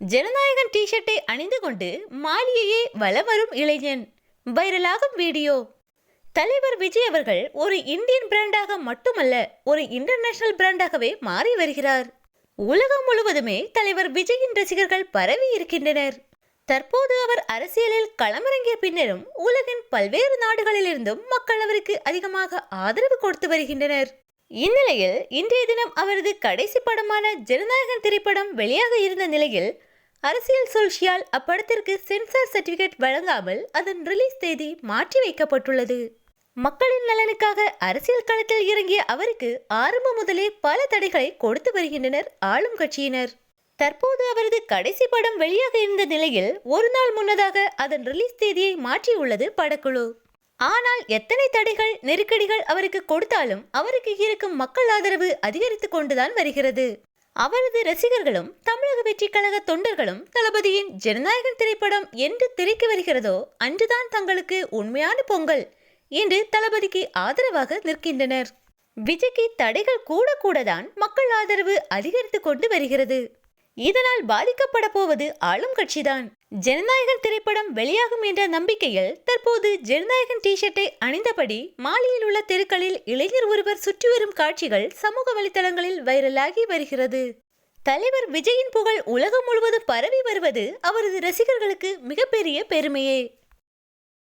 ஜனநாயகன் டி-ஷர்ட்டை அணிந்து கொண்டு மாலியையே வலம் வரும் இளைஞன். வைரலாகும் வீடியோ. தலைவர் விஜய் அவர்கள் ஒரு இந்தியன் பிராண்டாக மட்டுமல்ல, ஒரு இன்டர்நேஷனல் பிராண்டாகவே மாறி வருகிறார். உலகம் முழுவதுமே தலைவர் விஜயின் ரசிகர்கள் பரவி இருக்கின்றனர். தற்போது அவர் அரசியலில் களமிறங்கிய பின்னரும் உலகின் பல்வேறு நாடுகளிலிருந்தும் மக்கள் அவருக்கு அதிகமாக ஆதரவு கொடுத்து வருகின்றனர். இந்நிலையில் இன்றைய தினம் அவரது கடைசி படமான ஜனநாயகன் திரைப்படம் வெளியாக இருந்த நிலையில் அரசியல் சூழ்ச்சியால் அப்படத்திற்கு சென்சார் சர்டிபிகேட் வழங்காமல் அதன் ரிலீஸ் தேதி மாற்றி வைக்கப்பட்டுள்ளது. மக்களின் நலனுக்காக அரசியல் களத்தில் இறங்கிய அவருக்கு ஆரம்பம் முதலே பல தடைகளை கொடுத்து வருகின்றனர் ஆளும் கட்சியினர். தற்போது அவரது கடைசி படம் வெளியாக இருந்த நிலையில் ஒரு நாள் முன்னதாக அதன் ரிலீஸ் தேதியை மாற்றியுள்ளது படக்குழு. ஆனால் எத்தனை தடைகள் நெருக்கடிகள் அவருக்கு கொடுத்தாலும் அவருக்கு இருக்கும் மக்கள் ஆதரவு அதிகரித்து கொண்டுதான் வருகிறது. அவரது ரசிகர்களும் தமிழக வெற்றி கழக தொண்டர்களும் தளபதியின் ஜனநாயகன் திரைப்படம் என்று திரைக்கு வருகிறதோ அன்றுதான் தங்களுக்கு உண்மையான பொங்கல் என்று தளபதிக்கு ஆதரவாக நிற்கின்றனர். விஜய்க்கு தடைகள் கூட கூடதான் மக்கள் ஆதரவு அதிகரித்து கொண்டு வருகிறது. இதனால் பாதிக்கப்பட போவது ஆளும் கட்சிதான். ஜனநாயகன் திரைப்படம் வெளியாகும் என்ற நம்பிக்கையில் தற்போது ஜனநாயகன் டி-ஷர்ட்டை அணிந்தபடி மாலியில் உள்ள தெருக்களில் இளைஞர் ஒருவர் சுற்றி வரும் காட்சிகள் சமூக வலைதளங்களில் வைரலாகி வருகிறது. தலைவர் விஜயின் புகழ் உலகம் முழுவதும் பரவி வருவது அவரது ரசிகர்களுக்கு மிகப்பெரிய பெருமையே.